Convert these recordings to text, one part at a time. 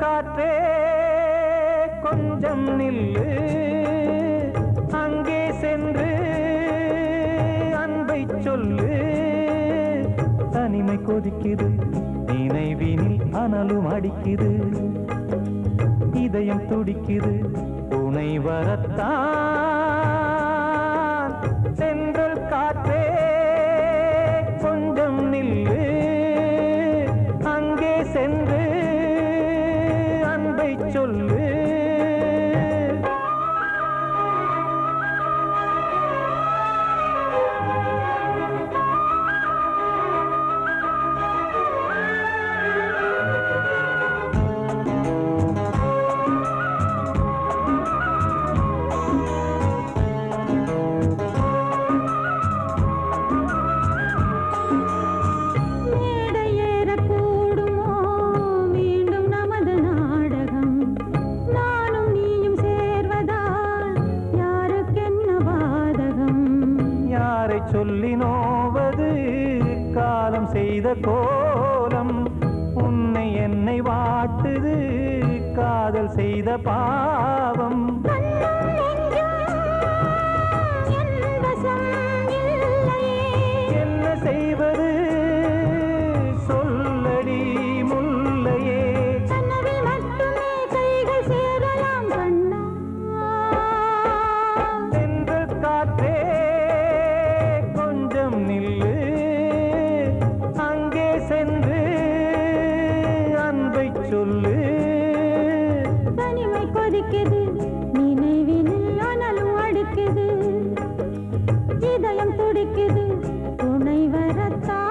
காற்றே கொஞ்சம் நில்லு, அங்கே சென்று அன்பை சொல்லு. தனிமை கொதிக்குது, நினைவினில் அனலும் அடிக்குது, இதயம் துடிக்குது, துணை வரத்தான். சென்றல் காற்றே கொஞ்சம் நில்லு, அங்கே சென்று சொல்லு. சொல்லி நோவது காலம் செய்த கோலம், உன்னை என்னை வாட்டுது காதல் செய்த பாவம். என்ன செய்வது சொல்லடி முல்லையே, சென்று காற்றே நில்லு, அங்கே சென்று அன்பை சொல்லு. தனிமை கொதிக்குது, நினைவினில் அனலும் அடிக்குது, இதயம் துடிக்குது, துணை வரத்தான்.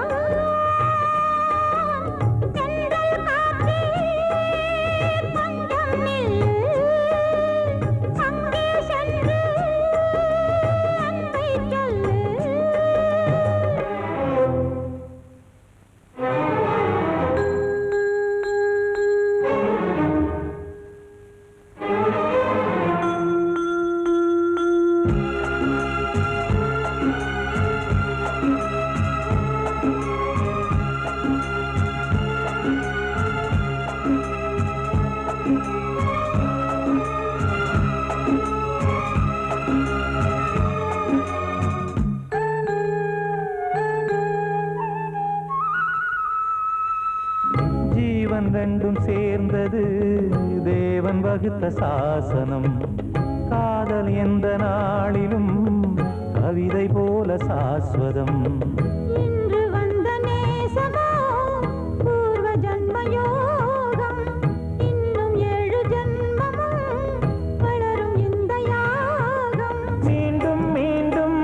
ஜீவன் ரெண்டும் சேர்ந்தது தேவன் வகுத்த சாசனம். காதல் எந்த நாளிலும் கவிதை போல சாஸ்வதம். இன்று வந்த நேசமோ பூர்வ ஜன்மயோகம், இன்னும் 7 ஜன்மமும் வளரும் இந்த யாகம். மீண்டும் மீண்டும்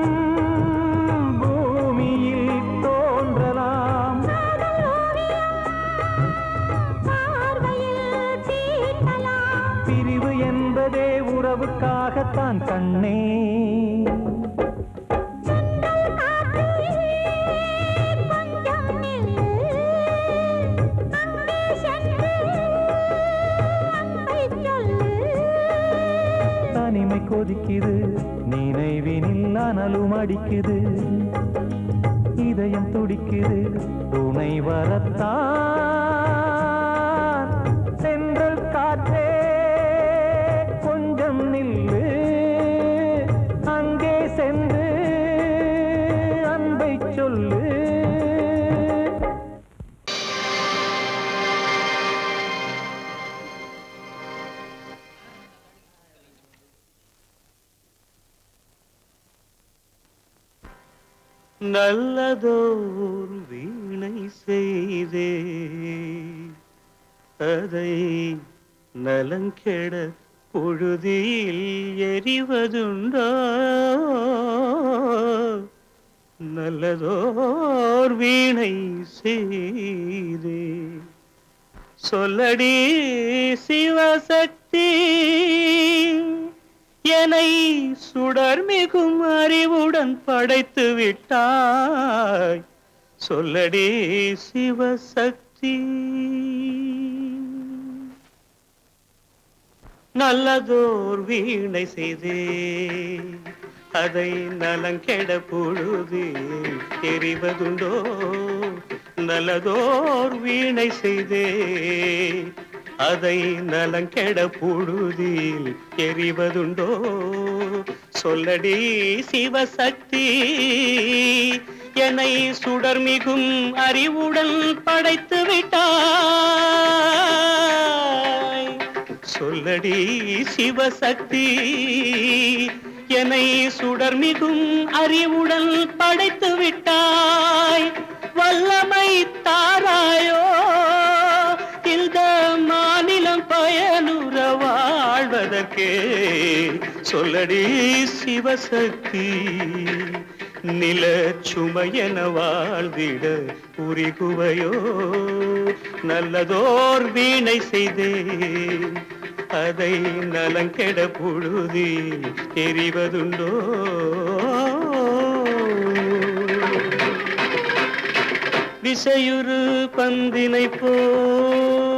பூமியில் தோன்றலாம், பிரிவு என்பதே உறவுக்காகத்தான் கண்ணே. தனிமை கொதிக்குது, நினைவினில் அனலும் அடிக்குது, இதயம் துடிக்குது, துணை வரத்தான். சென்றல் காற்றே கொஞ்சம் நில்லு, அங்கே சென்று அன்பை சொல்லு. நல்லதோர் வீணை செய்தே அதை நலங்கெட புழுதியில் எரிவதுண்டோ நல்லதோர் வீணை செய்தே சொல்லடி சிவசக்தி என்னை சுடர்மிகும் அறிவுடன் படைத்து விட்டாய் சொல்லடி சிவசக்தி நல்லதோர் வீணை செய்தே அதை நலங்கெட பொழுது எறிவதுண்டோ நல்லதோர் வீணை செய்தே அதை நலங்கெட பொழுதில் எறிவதுண்டோ சொல்லடி சிவசக்தி என்னை சுடர்மிகும் அறிவுடன் படைத்து விட்டாய் சொல்லடி சிவசக்தி என்னை சுடர்மிகும் அறிவுடன் படைத்து விட்டாய் வல்லமை தாராயோ இந்த மாநிலம் பயனுற வாழ்வதற்கே சொல்லடி சிவசக்தி நில சுமையென வாழ்ந்திட புரிகுவையோ நல்லதோர் வீணை செய்தே அதை நலங்கெட பொழுதில் எறிவதுண்டோ விசையுறு பந்தினை போல்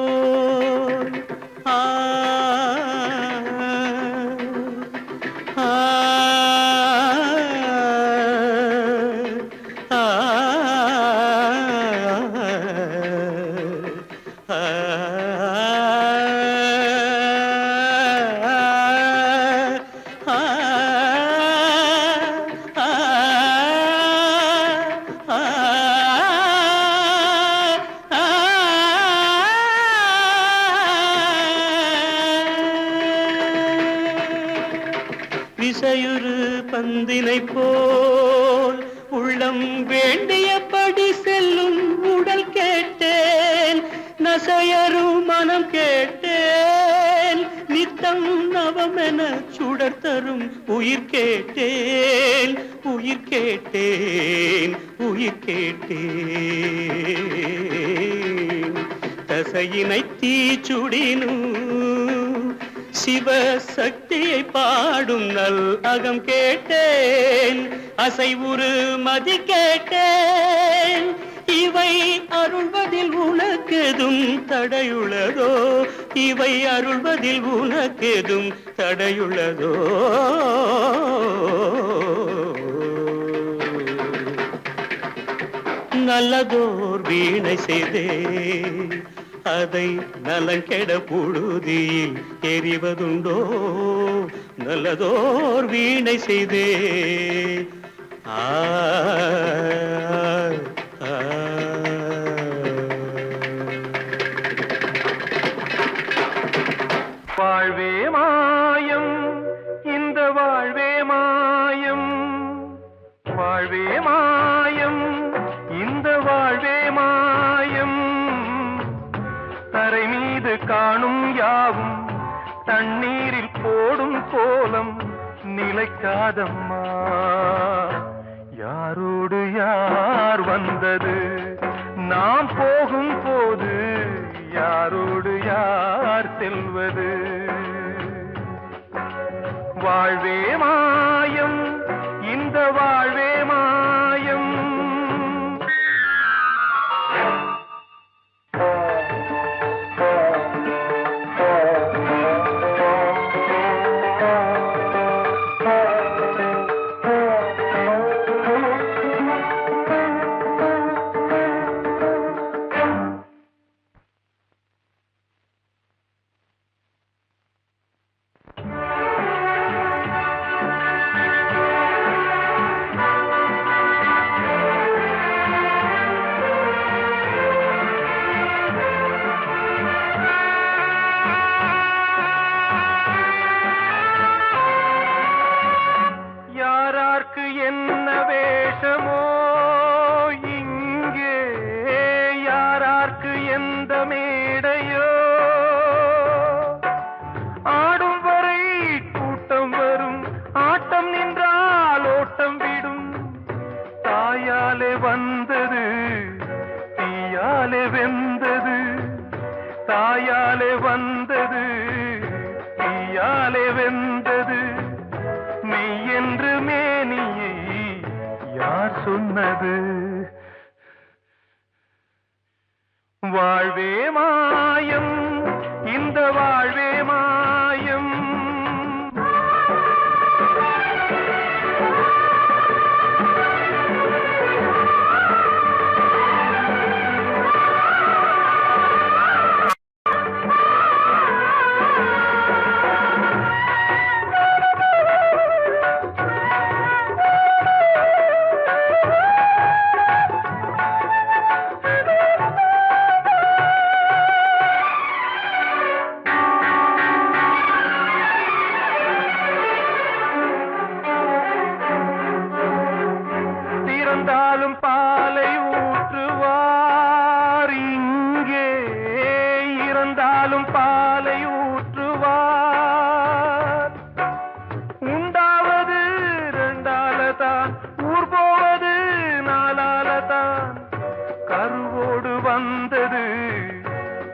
ஆ விசையுறு பந்தினை போல் உள்ளம் வேண்டியபடி செல்லும் உடல் கேட்டேன் நசையரு மனம் கேட்டேன் நித்தம் நவமென சுடர் தரும் உயிர் கேட்டேன் உயிர் கேட்டேன் உயிர் கேட்டேன் தசையினை தீச்சுடினும் சிவசக்தியை பாடும் நல் அகம் கேட்டேன் அசைவுறு மதி கேட்டேன் இவை அருள்வதில் உனக்கெதும் தடையுள்ளதோ இவை அருள்வதில் உனக்கெதும் தடையுள்ளதோ நல்லதோர் வீணை செய்தே அதை நலங்கெட பொழுதில் எறிவதுண்டோ நல்லதோர் வீணை செய்தே ஆ வாழ்வே மாயம் இந்த வாழ்வே மாயம் வாழ்வே மாயம் இந்த வாழ்வே மாயம் தரை மீது காணும் யாவும் தண்ணீரில் போடும் கோலம் நிலைக்காதம்மா யாரோடு யார் வந்தது நாம் போகும் போது யாரோடு யார் செல்வது வாழ்வே மாயம் இந்த வாழ்வே மாயம் கண்ணாலே வெந்தது மெய் என்று மேனியை யார் சொன்னது? வாழ்வே மாயம், இந்த வாழ்வே மாயம். இறந்தாலும் பாலை ஊற்றுவார் இங்கே, இறந்தாலும் பாலை ஊற்றுவார். உண்டாவது ரெண்டாலதான், ஊர் போவது நாலாலதான். கருவோடு வந்தது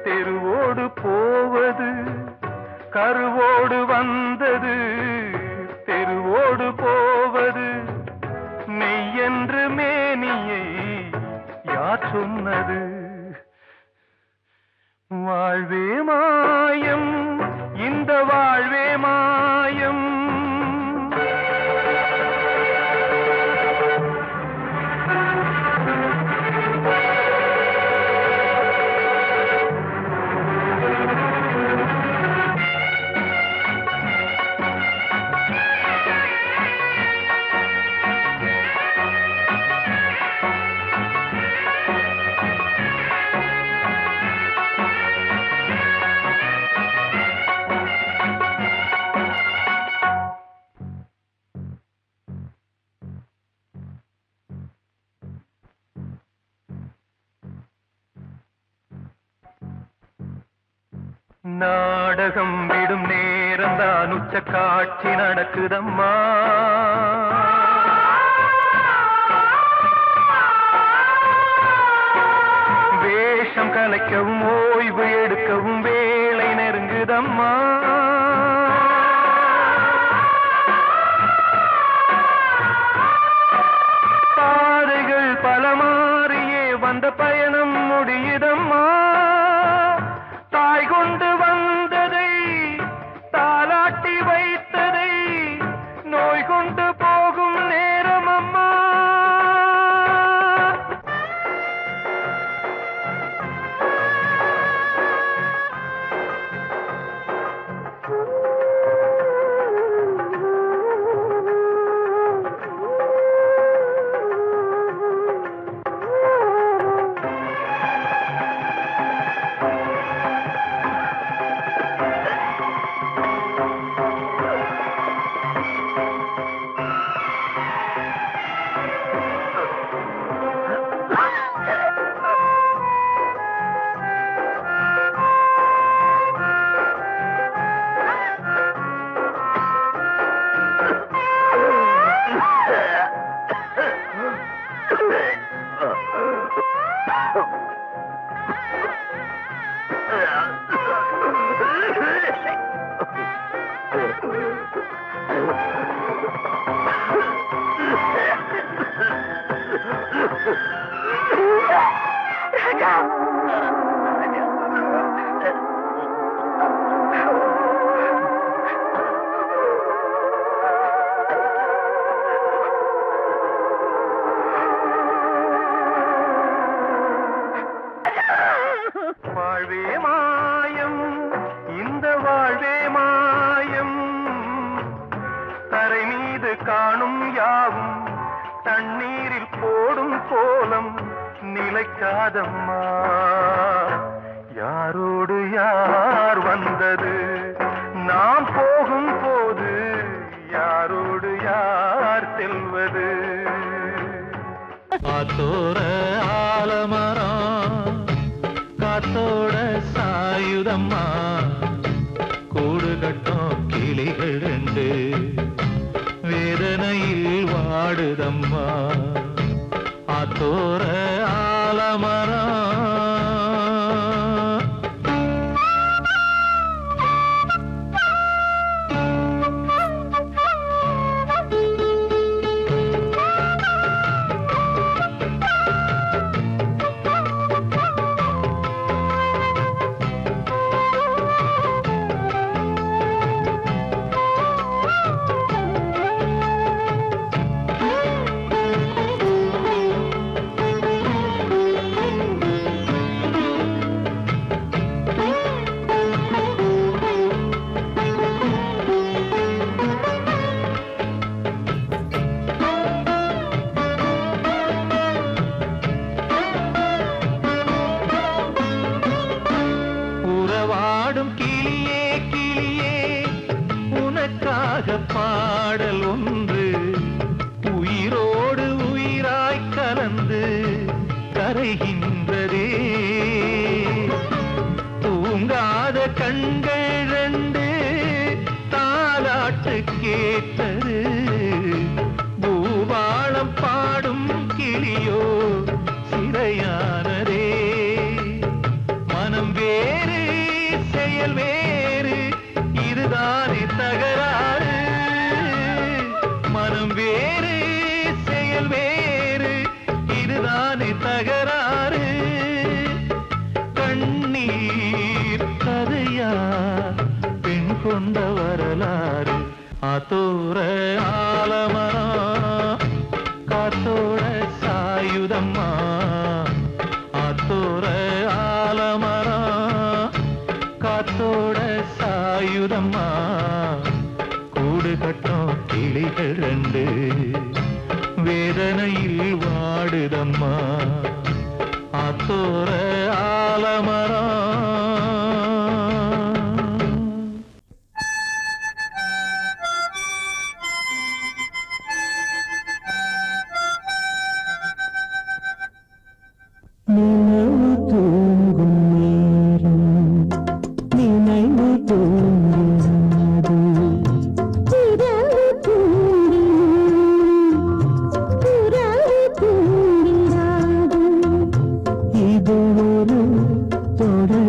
தெருவோடு போவது, கருவோடு வந்தது தெருவோடு போவது. மெய்யென்று மேனியை யார் சொன்னது? வாழ்வே மாயம், இந்த வாழ்வே மாயம். நாடகம் விடும் நேரம்தான் உச்ச காட்சி நடக்குதம்மா. வேஷம் கலைக்கவும் ஓய்வு எடுக்கவும் வேளை நெருங்குதம்மா. பாதைகள் பல மாறியே வந்த பயணம் முடியுதம்மா. தாய் கொண்டு வந்ததை தாலாட்டி வைத்ததை நோய் கொண்டு போகும் நேரம் அம்மா. வாழ்வே மாயம், இந்த வாழ்வே மாயம். தரை மீது காணும் யாவும் தண்ணீரில் போடும் கோலம் நிலைக்காதம்மா. யாரோடு யார் வந்தது நாம் போகும் போது, யாரோடு யார் செல்வது? ஆத்தோர ஆலமரம் காத்தோட சாயுதம்மா. கூடு கட்டும் கிளிகள் ரெண்டு வேதனையில் வாடுதம்மா. ஆத்தோர ஆலமரம். பாடல் ஒன்று உயிரோடு உயிராய் கலந்து கரைகின்றதே. தூங்காத கண்கள் ரெண்டு தாலாட்டு கேட்டது. பூபாளம் பாடும் கிளியோ சிறையானதே. மனம் வேறு செயல் வேறு இதுதானே தகராறு. மனம் வேறு செயல் வேறு இதுதானே தகராறு. கண்ணீர் கதையா பெண் கொண்ட வரலாறு. ஆத்தோர ஆலமரம் காத்தோட சாயுதம்மா. ஆத்தோர ஆலமரம் காத்தோட சாயுதம்மா. கூடு கட்டும் கிளிகள் ரெண்டு வேதனையில் வாடுதம்மா. ஆத்தோர ஆலமரம். நினைவு தூங்கும் நேரம் நினைவு தூங்காது. இரவு தூங்கினும் உறவு தூங்கிடாது. இது ஒரு தொடர்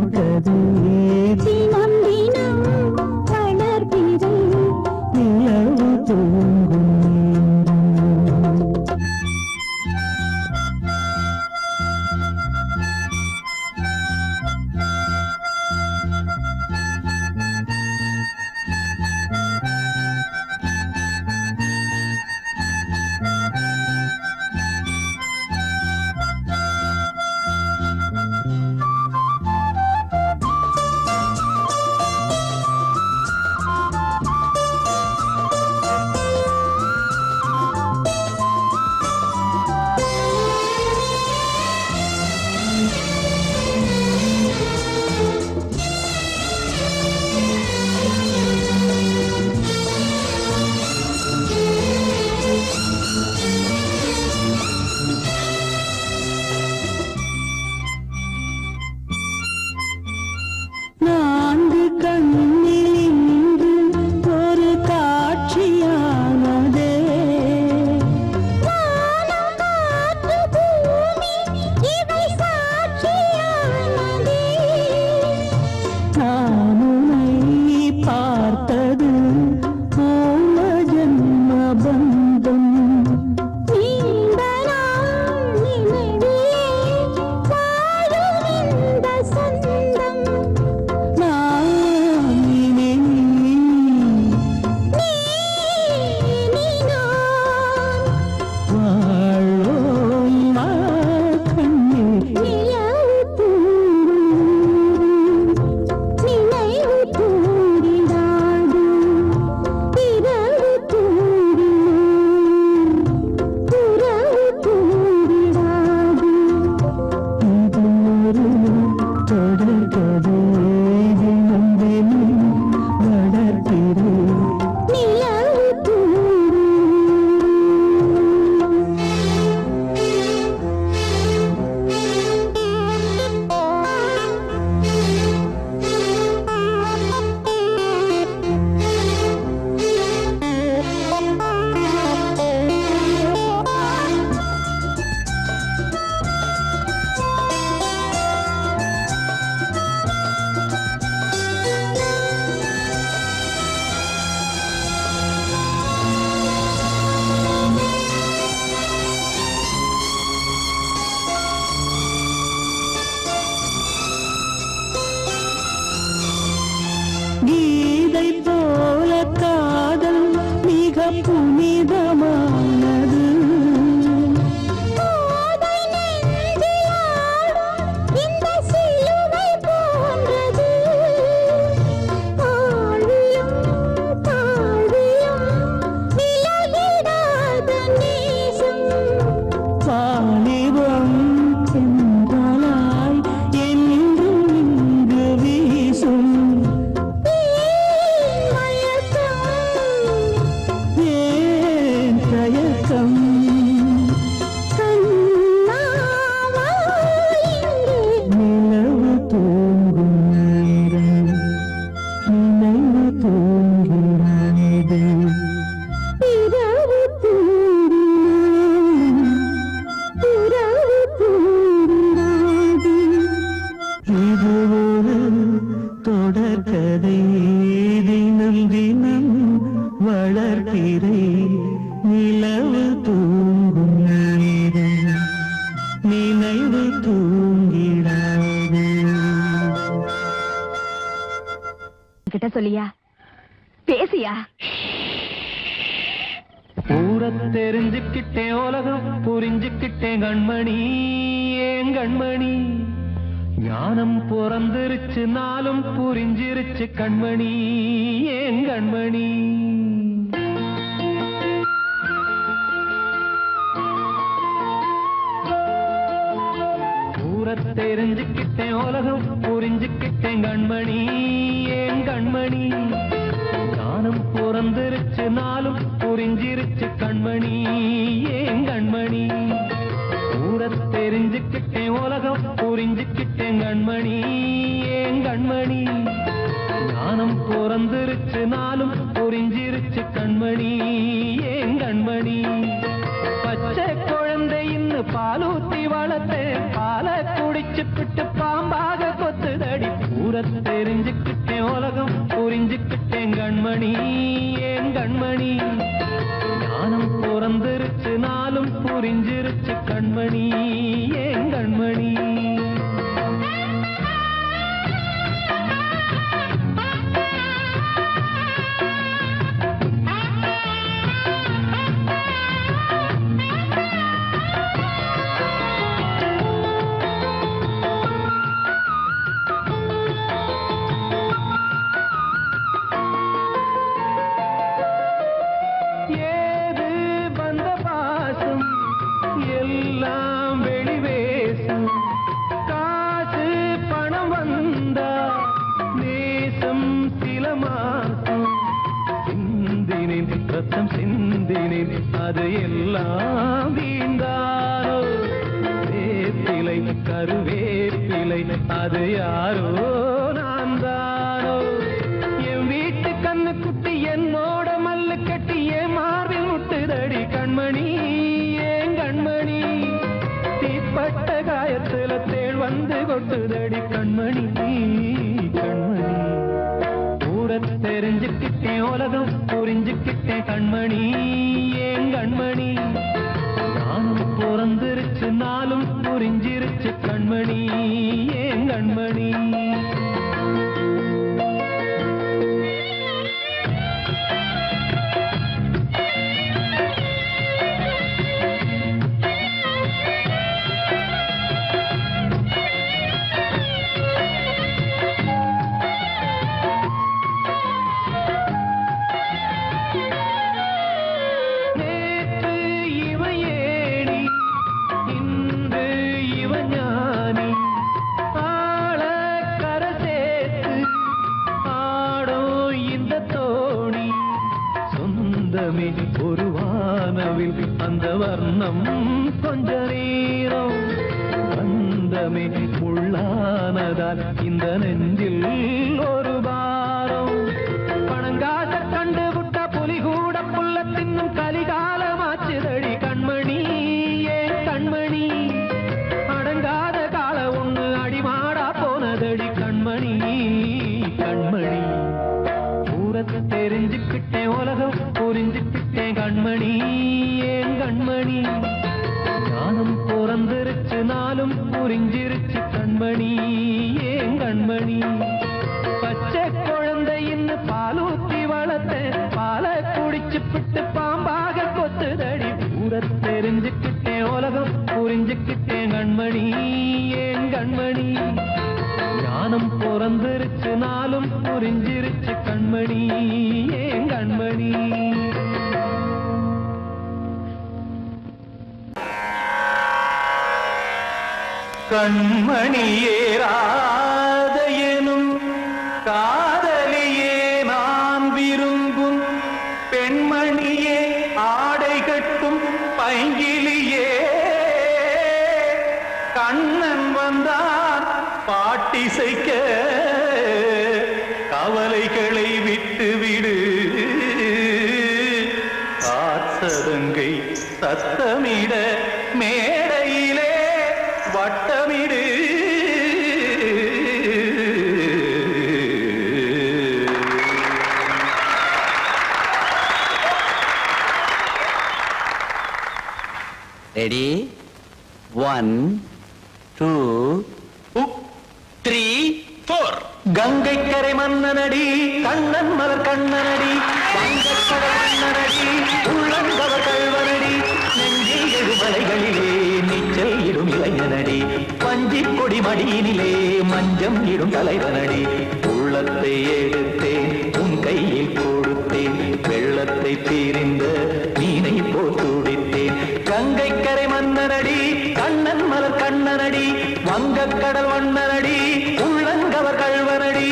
பேசியா? ஊர தெரிஞ்சுக்கிட்டேன், உலகம் புரிஞ்சுக்கிட்டேன் கண்மணி, ஏன் கண்மணி. ஞானம் பிறந்திருச்சு, நாளும் புரிஞ்சிருச்சு கண்மணி, ஏன் கண்மணி. தெரிஞ்சுக்கிட்டேன், உலகம் புரிஞ்சுக்கிட்டேன் கண்மணி, ஏன் கண்மணி. ஞானம் பிறந்திருச்சு, நாளும் புரிஞ்சிருச்சு கண்மணி, ஏன் கண்மணி. ஊர தெரிஞ்சுக்கிட்டேன், உலகம் புரிஞ்சுக்கிட்டேன் கண்மணி, ஏன் கண்மணி. ஞானம் பிறந்திருச்சு, நாளும் புரிஞ்சிருச்சு கண்மணி, ஏன் கண்மணி. பச்சை குழந்தை இன்னும் பாலூத்தி வளர்த்தேன், பால குடிச்சு பிட்டு பாம்பாக கொத்துதடி. ஊர தெரிஞ்சுக்கிட்டேன், உலகம் புரிஞ்சுக்கிட்டேன் கண்மணி, ஏன் கண்மணி. ஞானம் பிறந்திருச்சு, நாளும் புரிஞ்சிருச்சு கண்மணி, ஏன் கண்மணி. அது எல்லாம் வீண்டானோ, வேப்பிலை கருவேப்பிலை அது யாரோ நான் தானோ. என் வீட்டு கண்ணு குட்டி என்னோட மல்லு கட்டி என் மார்பில் முட்டுதடி கண்மணி, ஏன் கண்மணி. தீப்பட்ட காயத்துல தேள் வந்து கொட்டுதடி கண்மணி, கண்மணி. ஊர தெரிஞ்சுக்கிட்டேன், உலகம் புரிஞ்சுக்கிட்டேன் கண்மணி, ஏன் கண்மணி. நானும் பிறந்திருச்சு, நாளும் புரிஞ்சிருச்சு கண்மணி, ஏன் கண்மணி. ஒரு வானவில் அந்த வர்ணம் கொஞ்ச நேரம் வந்தமே உள்ளானதால் இந்த நெஞ்சில் ஒரு பாரம். பணங்காச கண்டு விட்ட புலி கூட புல்ல தின்னும் கலிகாலமாச்சுதடி கண்மணி, ஏன் கண்மணி. அடங்காத கால ஒண்ணு அடிமாடா போனதடி கண்மணி, கண்மணி. ஊரத்தை தெரிஞ்சுக்கிட்டேன், உலகம் புரிஞ்சுக்கிட்டேன் கண்மணி, ஏன் கண்மணி. ஞானம் பிறந்திருச்சு, நாளும் புரிஞ்சிருச்சு கண்மணி, ஏன் கண்மணி. பச்சை குழந்தை இன்னும் பாலூத்தி வளர்த்தேன், பால குடிச்சு பிட்டு பாம்பாக கொத்துதடி. ஊர தெரிஞ்சுக்கிட்டேன், உலகம் புரிஞ்சுக்கிட்டேன் கண்மணி, ஏன் கண்மணி. ஞானம் பிறந்திருச்சு, நாளும் புரிஞ்சிருச்சு கண்மணி, ஏன் கண்மணி. கண்மணியே ராதையெனும் காதலியே நான் விரும்பும் பெண்மணியே ஆடை கட்டும் பைங்கிலியே. கண்ணன் வந்தான் பாட்டிசைக்க கவலைகளை விட்டுவிடு. காத்ததங்கை சத்தமிட மேடையிலே வட்டமிடு. ரெடி 1 2 3 4. கங்கை கரை மன்னனடி கண்ணன் மலர் கண்ணனடி மடியினிலே மஞ்சம் இடும் தலைவனடி உள்ளத்தை எடுத்தேன் உன் கையில் கொடுத்தேன் வெள்ளத்தை பிரிந்த மீனை போல் துடித்தேன் கங்கை கரை மன்னனடி கண்ணன் மலர் கண்ணனடி வங்கக் கடல் வண்ணனடி உள்ளங்கவர் கள்வனடி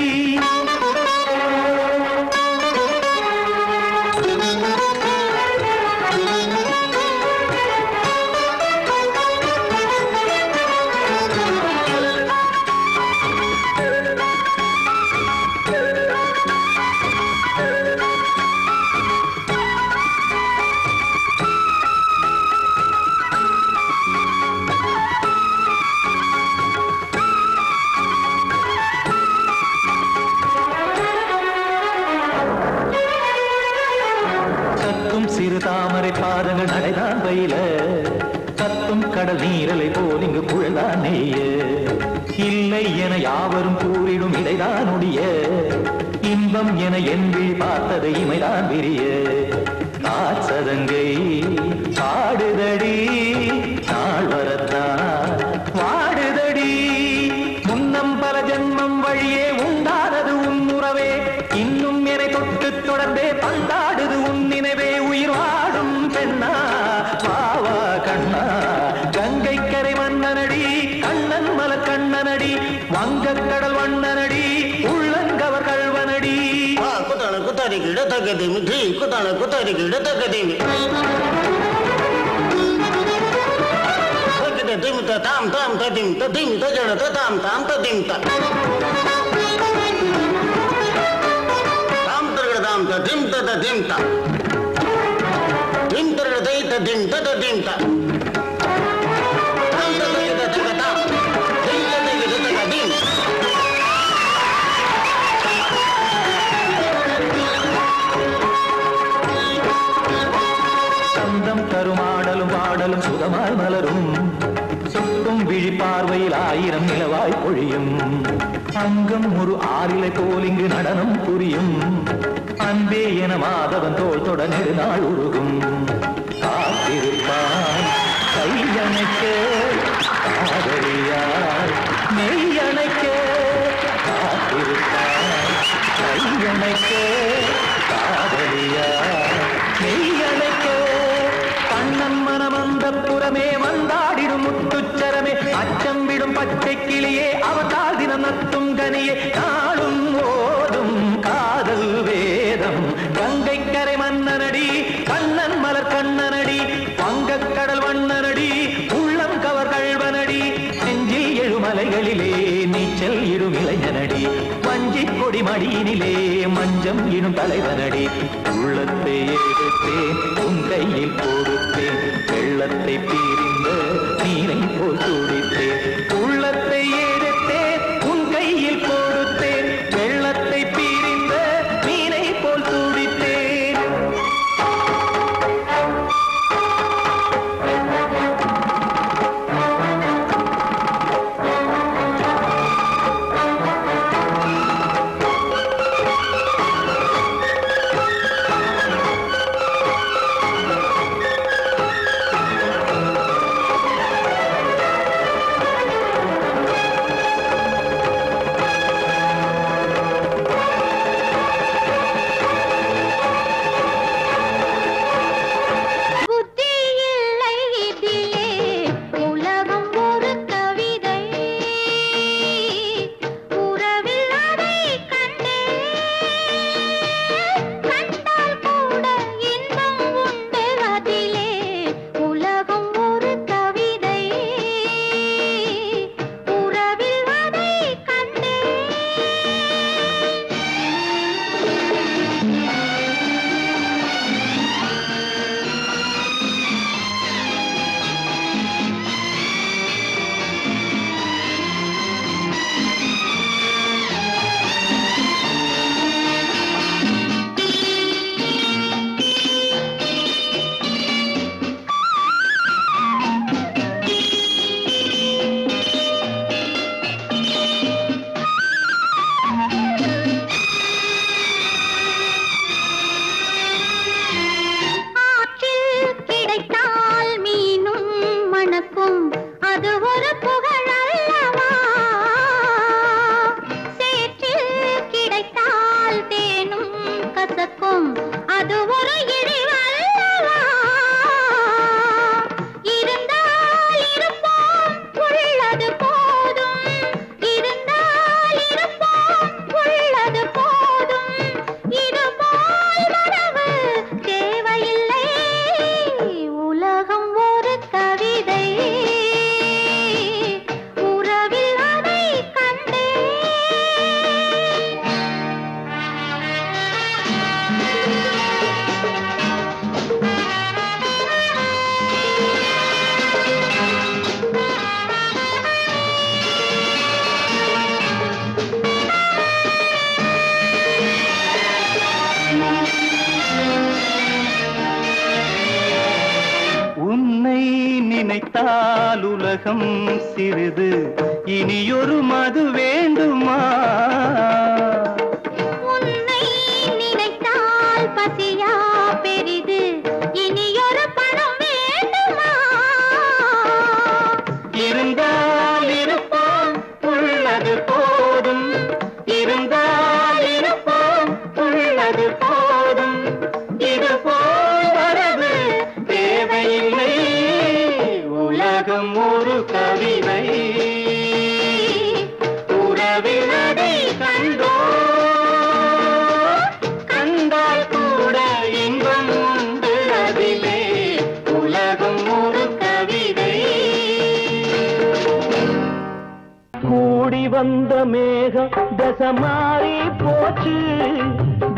சிறு தாமரை பாதங்கள் நடைதான் பயில கத்தும் கடல் நீரலை போல் இங்கு புழதான் நெய்ய இல்லை என யாவரும் கூறிடும் இடைதான் உடைய இன்பம் என என்பி பார்த்தது இமைதான் விரிய காசதங்கை பாடுதடி நாள் வரத்தான் வாடுதடி முன்னம் பல ஜென்மம் வழியே உண்டானது உன் உறவே இன்னும் என்னை தொட்டு தொடர்ந்தே பந்தாடுது உன் நினைவே உயிர் வாடும் பெண்ணா வாவா கண்ணா கங்கை கரை மன்னனடி கண்ணன் மலர் கண்ணனடி வங்கக் கடல் வண்ணனடி உள்ளங்கவர் கள்வனடி குத்தான குத்தாரி கிட தகதிமி டி குத்தான குத்தாரி கிட தகதிமி தகத திம் த தாம் தாம் ததிம் ததிம் தஜட த தாம் தாம் ததிம் த தாம் தரகட தாம் த திம் த ததிம் த திம் தரகட தை த திம் த ததிம் த தாம் த தை த தக தாம் திம் த தை த தகதிம் சந்தம் கருமாடலும் பாடலும் சுகமாய் மலரும் சுட்டும் விழி பார்வையில் ஆயிரம் நிலவாய் பொழியும் அங்கம் ஒரு ஆறிலை போல் இங்கு நடனம் புரியும் அன்பே என மாதவன் தோல் தொட நெடுநாள் உருகும் காத்திருப்பான் கையணைக்க காதலியார் மெய்யணைக்க காத்திருப்பான் கையணைக்க காதலியார் மெய்யணைக்க கண்ணன் மனமந்த புறமே வந்தாடிடும் முத்துச்சரமே அச்சம் விடும் பச்சை கிளியே அவதால் தினம் நத்தும் கனியே நாளும் ஓதும் காதல் வேதம் கங்கை கரை மன்னனடி கண்ணன் மலர் கண்ணனடி வங்கக் கடல் வண்ணனடி உள்ளம் கவர் கள்வனடி நெஞ்சில் எழுமலைகளிலே நீச்சல் இடும் இளைஞனடி வஞ்சிக் கொடி மடியினிலே மஞ்சம் இடும் தலைவனடி உள்ளத்தை எடுத்தேன் உன் கையில் கொடுத்தேன் வெள்ளத்தை பிரிந்த நீரை போல் துடித்தேன் உள்ளத்தை எடுத்தேன் உன் கையில் கொடுத்தேன் வெள்ளத்தை பிரிந்த மீனை போல் துடித்தேன் பிறக்கும் அது ஒரு இழிவல்லவா இருந்தால் இருப்போம் உள்ளது போதும் இருந்தால் இருப்போம் உள்ளது போதும் இதுபோல் வரவு தேவையில்லை உலகம் ஒரு கவிதை உறவில் அதை கண்டேன் உன்னை நினைத்தால் உலகம் சிறிது இனியொரு மது வேண்டுமா உன்னை நினைத்தால் பசியா பெரிது இனியொரு பணம் வேண்டுமா இருந்தால் இருப்போம் உள்ளது போதும் இருந்தால் இருப்போம் உள்ளது போதும் இது போல் வரது தேவையில்லை உலகம் ஒரு கவிதை உறவில் அதை கண்டோ கண்டால் கூட இன்பம் உண்டு அதிலே உலகம் ஒரு கவிதை கூடி வந்த மேகம் தசை மாறி போச்சு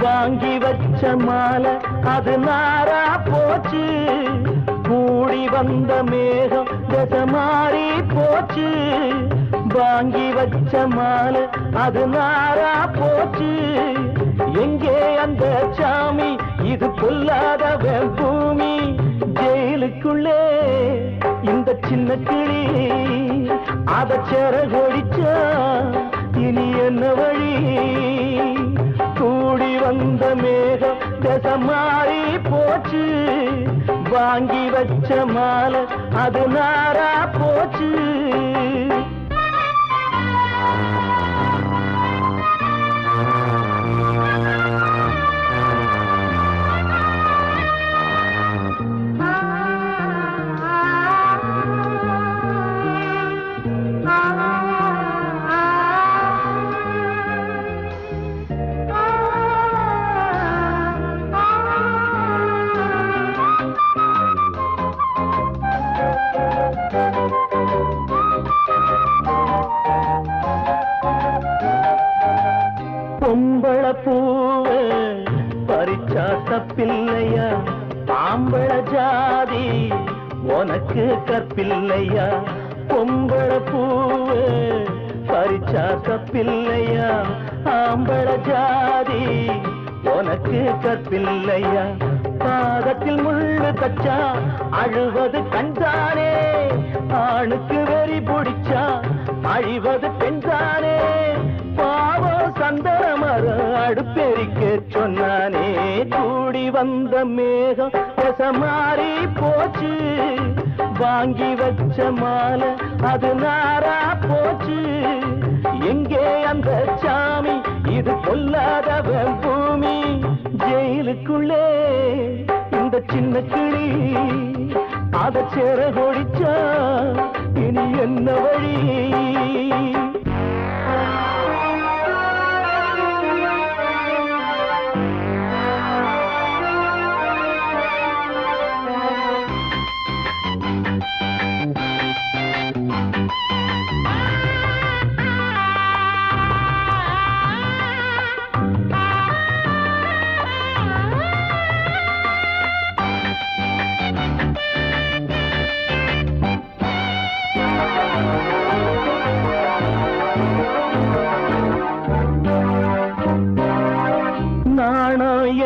வாங்கி வச்ச மாலை அது நாரா போச்சு கூடி வந்த மேகம் தசை மாறி போச்சு வாங்கி வச்ச மாலை அது நாரா போச்சு எங்கே அந்த சாமி இது பொல்லாதவன் பூமி ஜெயிலுக்குள்ளே இந்த சின்ன கிளி அத செரகொடிச்சா இனி என்ன வழி கூடி வந்த மேகம் தசை மாறி போச்சு வாங்கி வச்ச மாலை அது நாரா போச்சு பொம்பள பூவ பறிச்சா தப்பில்லையா ஆம்பள ஜாதி உனக்கு கற்பில்லையா பொம்பள பூவ பறிச்சா தப்பில்லையா ஆம்பள ஜாதி உனக்கு கற்பில்லையா பாதத்தில் முள்ளு தச்சா அழுவது கண்தானே ஆணுக்கு வெறி பிடிச்சா அழிவது பெண்தானே பாவம் சந்தனமர அடுப்பெரிக்க சொன்னானே கூடி வந்த மேகம் தசை மாறி போச்சு வாங்கி வச்ச மாலை அது நாரா போச்சு எங்கே அந்த சாமி இது பொல்லாதவன் பூமி ஜெயிலுக்குள்ளே இந்த சின்ன கிளி அத செரகொடிச்சா இனி என்ன வழி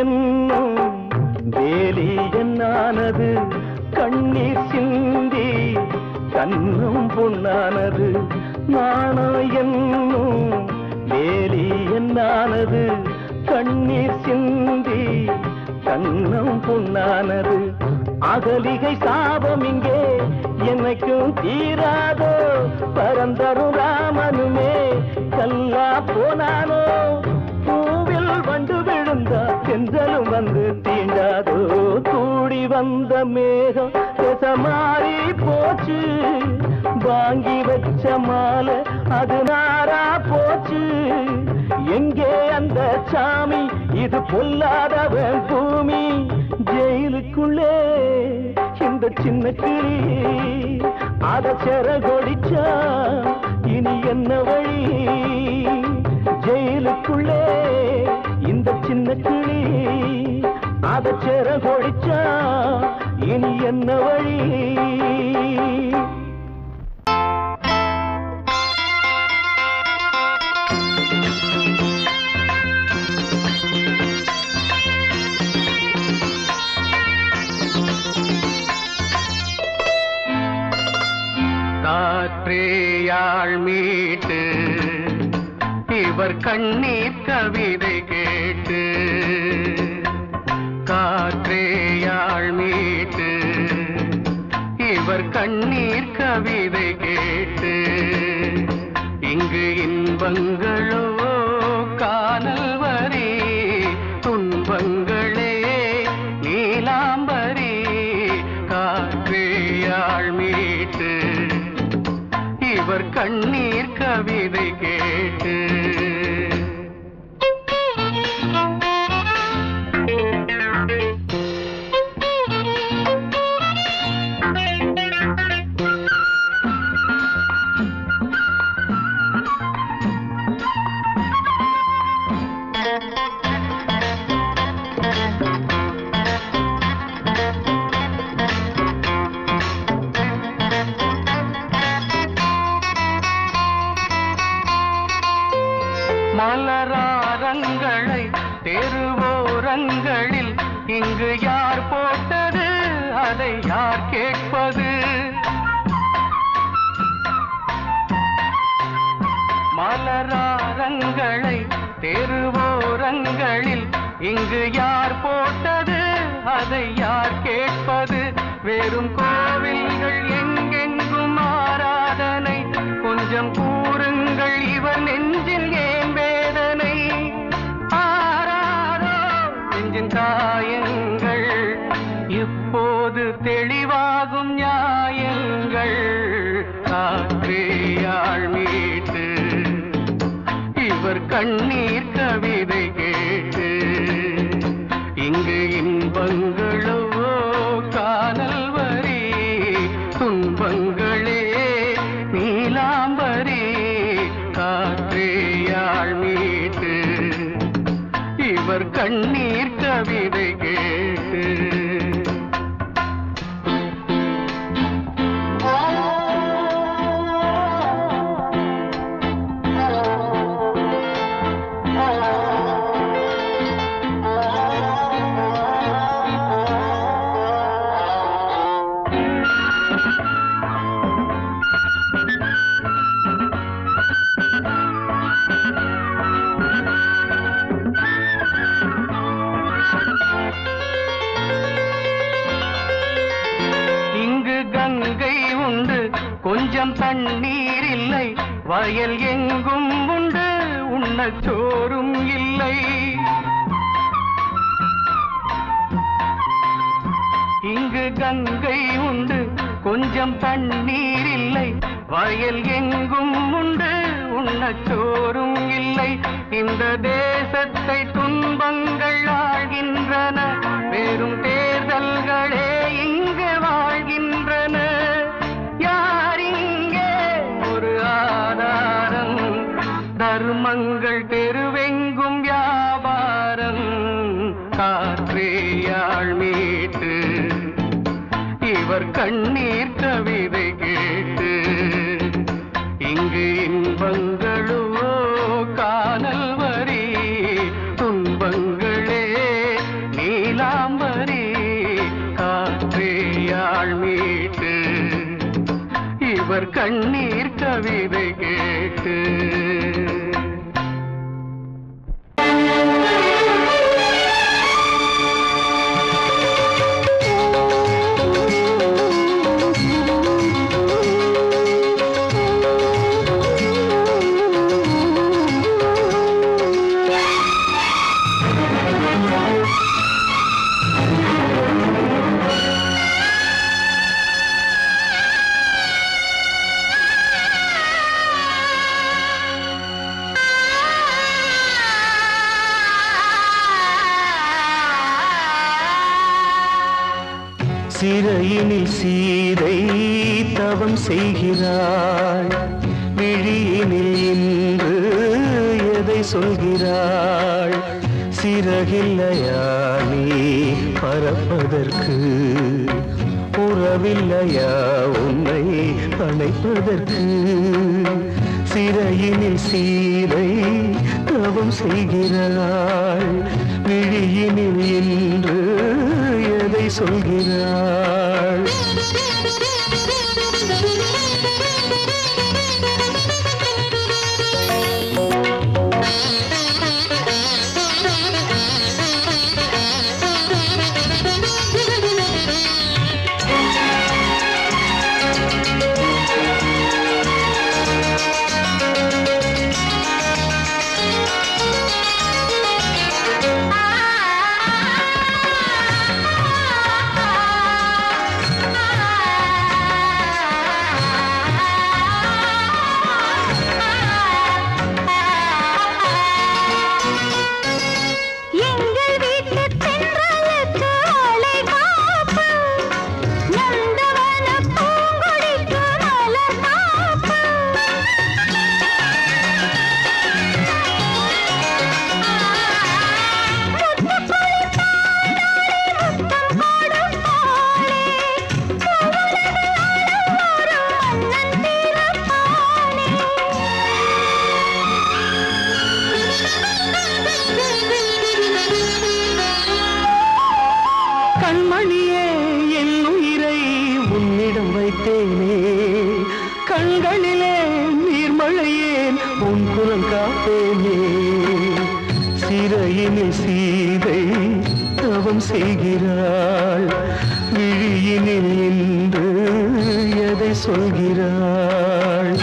என்னும் வேலி என்னானது கண்ணீர் சிந்தி கண்ணும் பொன்னானது நாணம் என்னும் வேலி என்னானது கண்ணீர் சிந்தி கண்ணும் பொன்னானது அகலிகை சாபம் இங்கே என்னைக்கும் தீராதோ பரந்தரும் ராமனுமே கல்லா போனானோ பூவில் வண்டு விழுந்த வந்தா சென்றலும் வந்து தீண்டாதோ கூடி வந்த மேகம் மாறி போச்சு வாங்கி வச்ச மாலை அது நாரா போச்சு எங்கே அந்த சாமி இது பொல்லாதவன் பூமி ஜெயிலுக்குள்ளே இந்த சின்ன கிளி அத செரகொடிச்சா இனி என்ன வழி ஜெயிலுக்குள்ளே இந்த சின்ன கிளி அத செரகொடிச்சா இனி என்ன வழி காற்றேயாள் மீட்டு இவர் கண்ணீர் கவிதை கேட்டு காற்றேயாள் மீட்டு இவர் கண்ணீர் கவிதை கேட்டு இங்கு இன்பங்களோ காணல் வரி துன்பங்களே நீலாம்பரி காற்றேயாள் மீட்டு இவர் கண்ணீர் கவிதை கேட்டு மலராரங்களை தெருவோரங்களில் இங்கு யார் போட்டது அதை யார் கேட்பது மலராரங்களை தெருவோரங்களில் இங்கு யார் போட்டது அதை யார் கேட்பது வெறும் கோவில்கள் எங்கெங்கும் ஆராதனை கொஞ்சம் கூறுங்கள் இவர் நெஞ்சில் ஏன் வேதனை ஆராரோ நெஞ்சின் காயங்கள் இப்போது தெளிவாகும் நியாயங்கள் காற்றேயாள் மீட்டு இவர் கண்ணீர் கவிதை கேட்டு இங்கு இன்பங்களோ காணல் வரி துன்பங்களே நீலாம்பரி காற்றேயாள் மீட்டு இவர் கண்ணீர் கவிதை கேட்டு கொஞ்சம் தண்ணீர் இல்லை வயல் எங்கும் உண்டு உண்ணச் சோறும் இல்லை இங்கு கங்கை உண்டு கொஞ்சம் தண்ணீர் இல்லை வயல் எங்கும் உண்டு உண்ணச் சோறும் இல்லை இந்த தேசத்தை துன்பங்கள் ஆழ்கின்றன வெறும் தேர்தல்களே இங்கு வாழ்கின்றன தர்மங்கள் தெருவெங்கும் வியாபாரம் காற்றேயாள் மீட்டு இவர் கண்ணீர் கவிதை கேட்டு இங்கு இன்பங்களோ காணல் வரி துன்பங்களே நீலாம்பரி காற்றேயாள் மீட்டு இவர் கண்ணீர் கவிதை கேட்டு சிறையினில் சீதை தவம் செய்கிறாள் விழியினில் இன்று எதை சொல்கிறாள் சிறகில்லையா நீ பறப்பதற்கு உறவில்லையா உன்னை அணைப்பதற்கு சிறையினில் சீதை தவம் செய்கிறாள் விழியினில் இன்று எதை சொல்கிறாள் கண்மணியே என் உயிரை உன்னிடம் வைத்தேனே கண்களிலே நீர்மழையேன் உன் குரல் காப்பேனே சிறையினில் சீதை தவம் செய்கிறாள் விழியினில் இன்று எதை சொல்கிறாள்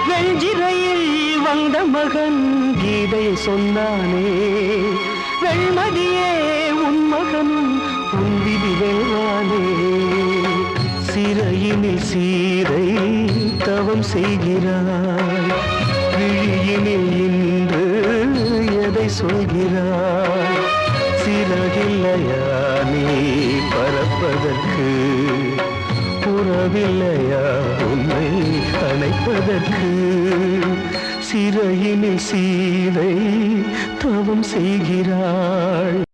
வெஞ்சிரையில் வந்த மகன் கீதை சொன்னானே வெண்மதியே உன் மகனும் உன் விதி வெல்வானே சிறையினில் சீதை தவம் செய்கிறாள் விழியினில் இன்று எதை சொல்கிறாள் சிறகில்லையா நீ பறப்பதற்கு உறவில்லையா உன்னை அணைப்பதற்கு சிறையினில் சீதை தவம் செய்கிறாள்